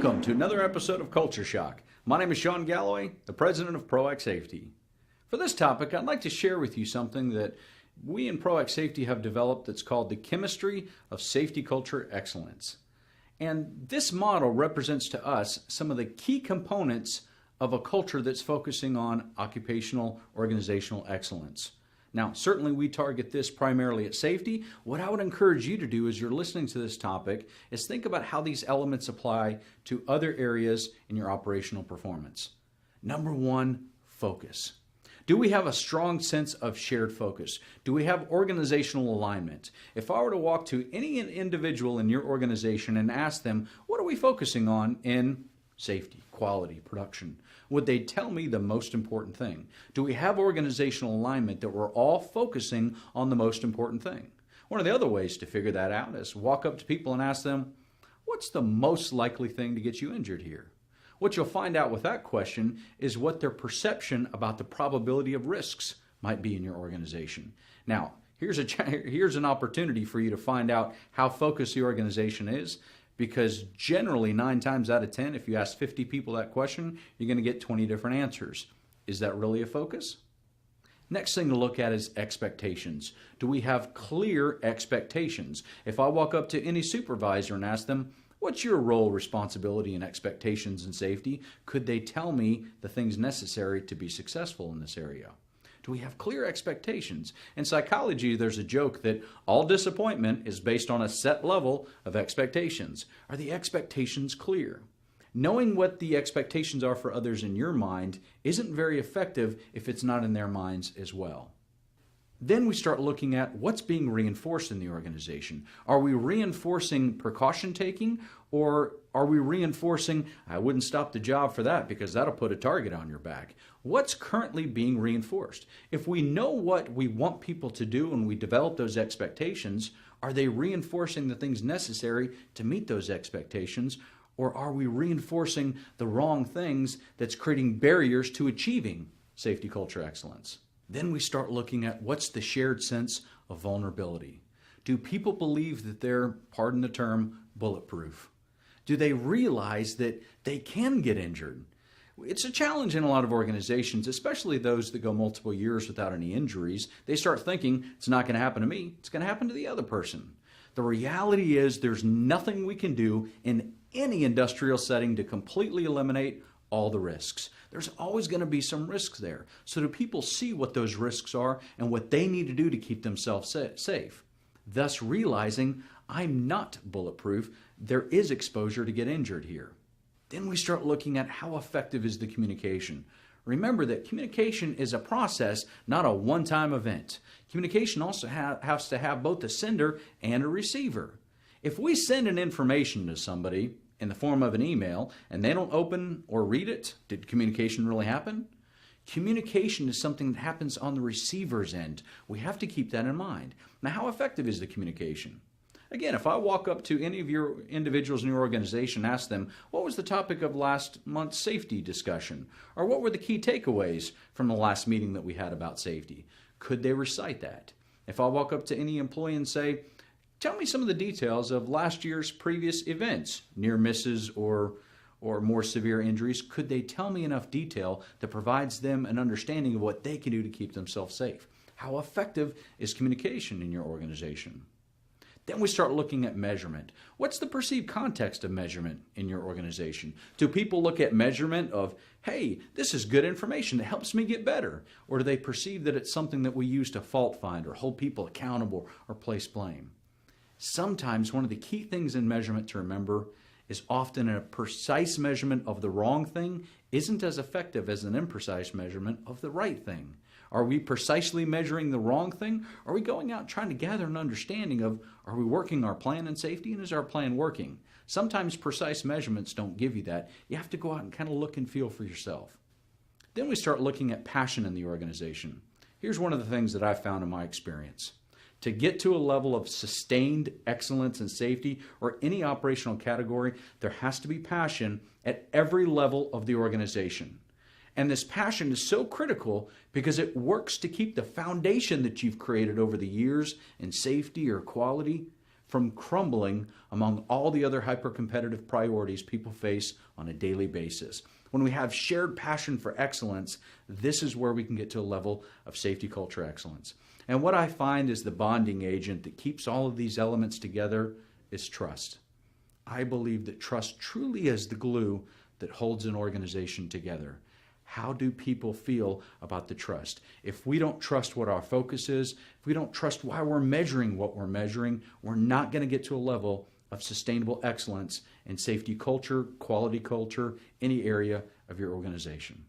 Welcome to another episode of Culture Shock. My name is Shawn Galloway, the president of ProAct Safety. For this topic, I'd like to share with you something that we in ProAct Safety have developed that's called the chemistry of safety culture excellence. And this model represents to us some of the key components of a culture that's focusing on occupational organizational excellence. Now, certainly we target this primarily at safety. What I would encourage you to do as you're listening to this topic is think about how these elements apply to other areas in your operational performance. Number one, focus. Do we have a strong sense of shared focus? Do we have organizational alignment? If I were to walk to any individual in your organization and ask them, what are we focusing on in safety, quality, production? Would they tell me the most important thing? Do we have organizational alignment that we're all focusing on the most important thing? One of the other ways to figure that out is walk up to people and ask them, what's the most likely thing to get you injured here? What you'll find out with that question is what their perception about the probability of risks might be in your organization. Now, here's an opportunity for you to find out how focused the organization is, because generally 9 times out of 10, if you ask 50 people that question, you're going to get 20 different answers. Is that really a focus? Next thing to look at is expectations. Do we have clear expectations? If I walk up to any supervisor and ask them, what's your role, responsibility, and expectations in safety? Could they tell me the things necessary to be successful in this area? Do we have clear expectations? In psychology, there's a joke that all disappointment is based on a set level of expectations. Are the expectations clear? Knowing what the expectations are for others in your mind isn't very effective if it's not in their minds as well. Then we start looking at what's being reinforced in the organization. Are we reinforcing precaution taking, or are we reinforcing, I wouldn't stop the job for that because that'll put a target on your back? What's currently being reinforced? If we know what we want people to do and we develop those expectations, are they reinforcing the things necessary to meet those expectations, or are we reinforcing the wrong things that's creating barriers to achieving safety culture excellence? Then we start looking at what's the shared sense of vulnerability. Do people believe that they're, pardon the term, bulletproof? Do they realize that they can get injured? It's a challenge in a lot of organizations, especially those that go multiple years without any injuries. They start thinking, it's not going to happen to me, it's going to happen to the other person. The reality is there's nothing we can do in any industrial setting to completely eliminate all the risks. There's always going to be some risks there. So do people see what those risks are and what they need to do to keep themselves safe? Thus realizing I'm not bulletproof, there is exposure to get injured here. Then we start looking at how effective is the communication. Remember that communication is a process, not a one-time event. Communication also has to have both a sender and a receiver. If we send an information to somebody in the form of an email and they don't open or read it, did communication really happen? Communication is something that happens on the receiver's end. We have to keep that in mind. Now, how effective is the communication? Again, if I walk up to any of your individuals in your organization and ask them, what was the topic of last month's safety discussion? Or what were the key takeaways from the last meeting that we had about safety? Could they recite that? If I walk up to any employee and say, tell me some of the details of last year's previous events, near misses or more severe injuries, could they tell me enough detail that provides them an understanding of what they can do to keep themselves safe? How effective is communication in your organization? Then we start looking at measurement. What's the perceived context of measurement in your organization? Do people look at measurement of, hey, this is good information that helps me get better? Or do they perceive that it's something that we use to fault find or hold people accountable or place blame? Sometimes one of the key things in measurement to remember is often a precise measurement of the wrong thing isn't as effective as an imprecise measurement of the right thing. Are we precisely measuring the wrong thing? Are we going out trying to gather an understanding of, are we working our plan in safety, and is our plan working? Sometimes precise measurements don't give you that. You have to go out and kind of look and feel for yourself. Then we start looking at passion in the organization. Here's one of the things that I've found in my experience. To get to a level of sustained excellence in safety or any operational category, there has to be passion at every level of the organization. And this passion is so critical because it works to keep the foundation that you've created over the years in safety or quality from crumbling among all the other hyper-competitive priorities people face on a daily basis. When we have shared passion for excellence, this is where we can get to a level of safety culture excellence. And what I find is the bonding agent that keeps all of these elements together is trust. I believe that trust truly is the glue that holds an organization together. How do people feel about the trust? If we don't trust what our focus is, if we don't trust why we're measuring what we're measuring, we're not going to get to a level of sustainable excellence in safety culture, quality culture, any area of your organization.